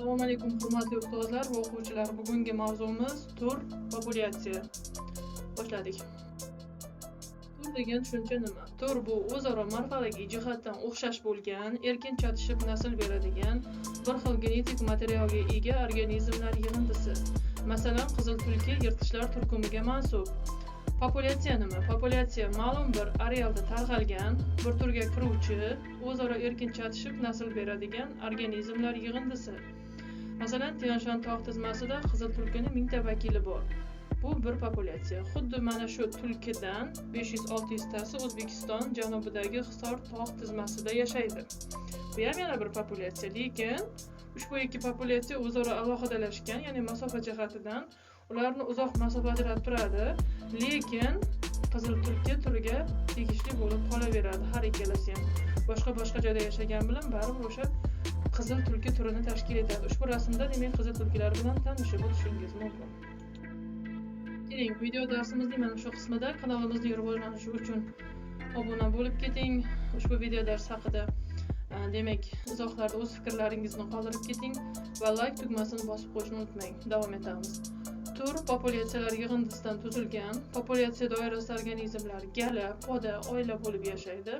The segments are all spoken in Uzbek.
Assalomu alaykum hurmatli ustozlar va o'quvchilar. Bugungi mavzumiz tur populyatsiya. Boshladik. Tur degan tushuncha nima? Tur bu o'zaro morfologiy jihatdan o'xshash bo'lgan, erkin chatishib nasl beradigan, bir xil genetik materialga ega organizmlar yig'indisi. Masalan, qizil tulki yirtqichlar turkumiga mansub. Populyatsiya nima? Populyatsiya ma'lum bir arealda tarqalgan, bir turga kiruvchi, o'zaro erkin chatishib nasl beradigan organizmlar yig'indisi. Masalan, Tian Shan tog' tizmasida qizil tulkining 1000 ta vakili bor. Bu bir populyatsiya. Xuddi mana shu tulkidan 500-600 tasi O'zbekiston janubidagi Hisor tog' tizmasida yashaydi. Bu ham yana bir populyatsiya, lekin ushbu ikki populyatsiya o'zaro alohidalashgan, ya'ni masofa jihatidan ularni uzoq masofa ajratib turadi, lekin qizil tulki turiga tegishli bo'lib qolaveradi. Har ikkalasi ham boshqa joyda yashagan bilan baribir o'sha qizil tulki turini tashkil etadi. Ushbu rasmda demak qizil tulkilar bilan tanishib o'tishingiz mumkin. Keling, video darsimizning mana shu qismida kanalimizning rivojlanishi uchun obuna bo'lib keting. Ushbu video dars haqida demak izohlarda o'z fikrlaringizni qoldirib keting va like tugmasini bosib qo'yishni unutmang. Davom etamiz. Tur populyatsiyalar yig'indisidan tuzilgan. Populyatsiya doirasida organizmlar gala, poda, oila bo'lib yashaydi,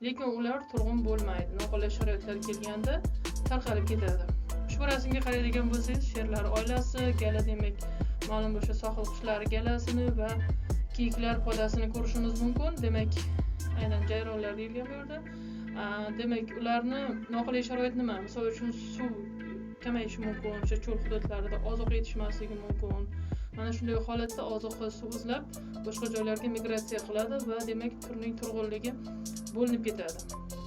lekin ular turg'un bo'lmaydi. Noqulay sharoitlar kelganda tarqalib ketadi. Ushbu rasmga qaraydigan bo'lsangiz, sherlar oilasi, gala demak ma'lum o'sha sohil qushlari galasini va kiyiklar podasini ko'rishimiz mumkin. Demak, aynan jayronlar deyilgan bu yerda. Demak, ularni noqulay sharoit nima? Misol uchun suv kamayishi mumkin, o'sha cho'l hududlarida oziq yetishmasligi mumkin. Mana shunday holatda oziqqa suv izlab boshqa joylarga migratsiya qiladi va demak turning turg'unligi bo'linib ketadi.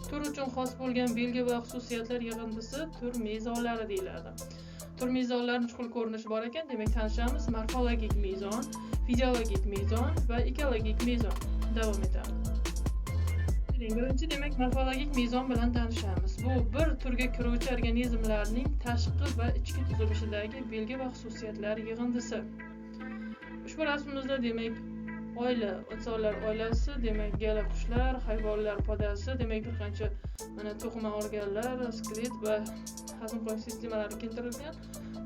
Tur uchun xos bo'lgan belgi va xususiyatlar yig'indisi tur mezonlari deyiladi. Tur mezonlarining chuqur ko'rinishi bor ekan, demak tanishamiz. Morfologik mezon, fiziologik mezon va ekologik mezon. Davom etamiz. Birinchi demak morfologik mezon bilan tanishamiz. Bu bir turga kiruvchi organizmlarning tashqi va ichki tuzilishidagi belgi va xususiyatlar yig'indisi. Ushbu rasmimizda demak oila, insonlar oilasi, demak gala qushlar, hayvonlar podasi, demak bir qancha mana to'qima organlar, skelet va hazm qilish sistemalari keltirilgan.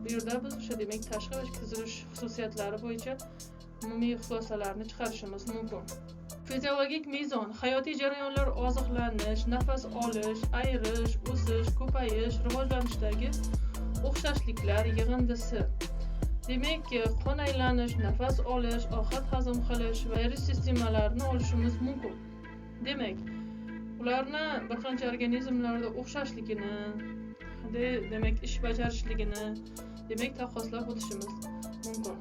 Bu yerda biz o'sha demak tashqi va ichki tuzilish xususiyatlari bo'yicha umumiy xulosalarni chiqarishimiz mumkin. Fiziologik mezon hayotiy jarayonlar, oziqlanish, nafas olish, ayrish, o'sish, ko'payish, rivojlanishdagi o'xshashliklar yig'indisi. Demak, qon aylanish, nafas olish, ovqat hazm qilish va ayrish sistemalarini olishimiz mumkin. Demak, ularni bir qancha organizmlarda o'xshashligini, demak ish bajarishligini demak taqqoslab o'tishimiz mumkin.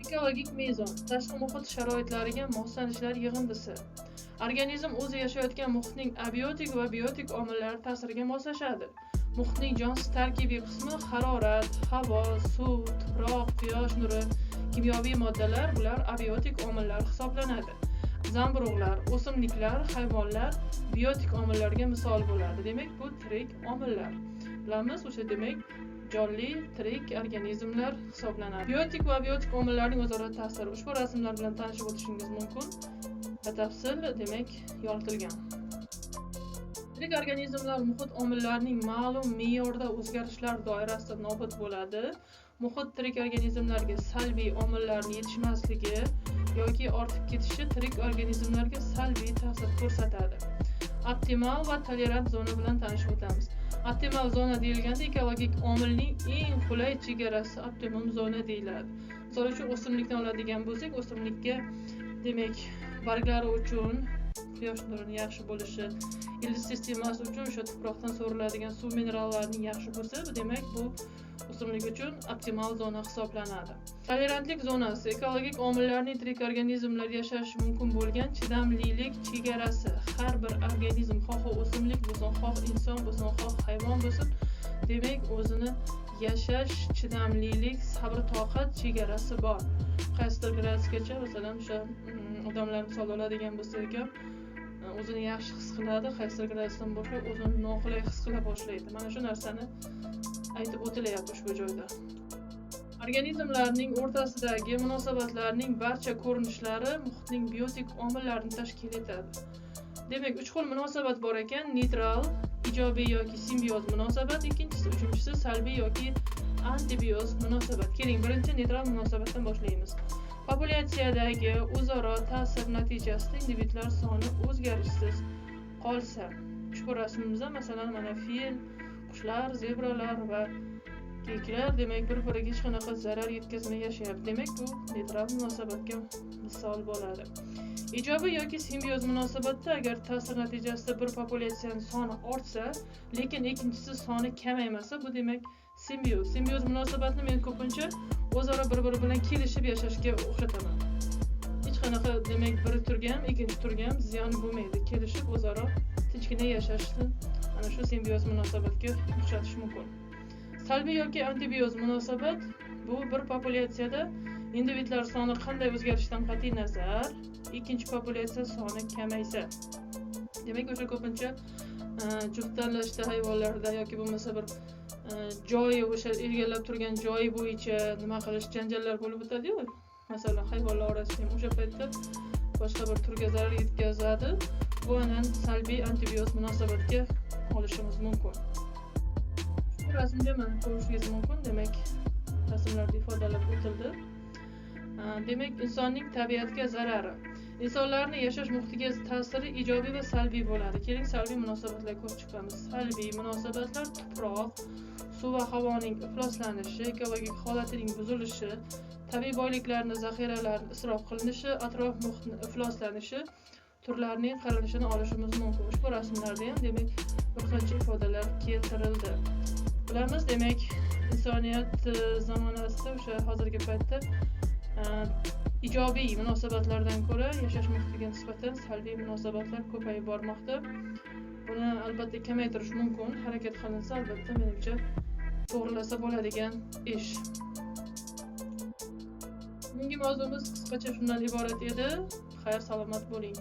Ekologik mezon tashqi muhit sharoitlariga moslanishlar yig'indisi. Organizm o'zi yashayotgan muhitning abiotik va biotik omillari ta'siriga moslashadi. Muhitning jonsiz tarkibiy qismi harorat, havo, suv, tuproq, quyosh nuri, kimyoviy moddalar, bular abiotik omillar hisoblanadi. Zamburug'lar, o'simliklar, hayvonlar biotik omillarga misol bo'ladi. Demak, bu tirik omillar. Bilamiz, o'sha demak jonli tirik organizmlar hisoblanadi. Biotik va abiotik omillarning o'zaro ta'siri ushbu rasmlar bilan tanishib o'tishingiz mumkin. Batafsil demak yoritilgan. Tirik organizmlar muhit omillarining ma'lum me'yorda o'zgarishlar doirasida nobud bo'ladi. Muhit tirik organizmlarga salbiy omillarning yetishmasligi yoki ortib ketishi tirik organizmlarga salbiy ta'sir ko'rsatadi. Optimal va tolerant zona bilan tanishib o'tamiz. Optimal zona deyilganda ekologik omilning eng qulay chegarasi optimum zona deyiladi. Misol uchun o'simlikni oladigan bo'lsak, o'simlikka demak barglari uchun quyosh nurining yaxshi bo'lishi, ildiz sistemasi uchun o'sha tuproqdan so'riladigan suv minerallarining yaxshi bo'lsa, demak bu o'simlik uchun optimal zona hisoblanadi. Tolerantlik zonasi ekologik omillarning tirik organizmlar yashashi mumkin bo'lgan chidamlilik chegarasi. Har bir organizm, xoh o'simlik bo'lsin, xoh inson bo'lsin, xoh hayvon bo'lsin, demak o'zini yashash chidamlilik, sabr-toqat chegarasi bor. Qaysidir gradusgacha, masalan, o'sha odamlar misol oladigan bo'lsak ham o'zini yaxshi his qiladi, qaysidir gradusdan boshlab o'zini noqulay his qila boshlaydi. Mana shu narsani aytib o'tilyapti ushbu joyda. Organizmlarning o'rtasidagi munosabatlarning barcha ko'rinishlari muhitning biotik omillarini tashkil etadi. Demak, uch xil munosabat bor ekan: neytral, ijobiy yoki simbioz munosabat, uchinchisi salbiy yoki antibioz munosabat. Keling, birinchi neytral munosabatdan boshlaymiz. Populyatsiyadagi o'zaro ta'sir natijasida individlar soni o'zgarishsiz qolsa, ushbu rasmimizda masalan mana fil, qushlar, zebralar va kiyiklar demak bir-biriga hech qanaqa zarar yetkazmay yashayapti. Demak bu neytral munosabatga misol bo'ladi. Ijobiy yoki simbioz munosabatda agar ta'sir natijasida bir populyatsiyaning soni ortsa, lekin ikkinchisi soni kamaymasa, bu demak simbioz. Simbioz munosabatni men ko'pincha o'zaro bir-biri bilan kelishib yashashga o'xshataman. Hech qanaqa demak biri turga ham, ikkinchi turga ham ziyon bo'lmaydi. Kelishib o'zaro tinchgina yashashni ana shu simbioz munosabatga o'xshatish mumkin. Salbiy yoki antibioz munosabat bu bir populyatsiyada individlar soni qanday o'zgarishidan qat'iy nazar ikkinchi populyatsiya soni kamaysa. Demak o'sha ko'pincha juft tanlashda hayvonlarda yoki bo'lmasa bir joyi o'sha egallab turgan joyi bo'yicha nima qilish janjallar bo'lib o'tadi-yu. Masalan, hayvonlar orasida ham o'sha paytda boshqa bir turga zarar yetkazadi. Bu anan salbiy antibioz munosabatga olishimiz mumkin. Bu rasmda mana ko'rishingiz mumkin. Demak, rasmlarda ifodalab o'tildi. Demak, insonning tabiatga zarari. İnsanlarning yashash muhitiga ta'siri ijobiy va salbiy bo'ladi. Keling, salbiy munosabatlarga ko'rib chiqamiz. Salbiy munosabatlar tuproq, suv va havoning ifloslanishi, ekologik holatining buzilishi, tabiiy boyliklarning zaxiralari isrof qilinishi, atrof muhitning ifloslanishi, turlarning qarilishini olishimiz mumkin. Ushbu rasmlarda ham demak bir qancha ifodalar keltirildi. Bilamiz, demak, insoniyat zamonasida o'sha hozirgi paytda ijobiy munosabatlardan ko'ra yashash muhitiga nisbatan salbiy munosabatlar ko'payib bormoqda. Buni albatta kamaytirish mumkin. Harakat qilinsa, albatta menimcha to'g'rilasa bo'ladigan ish. Bugungi mavzumiz qisqacha shundan iborat edi. Xayr, salomat bo'ling.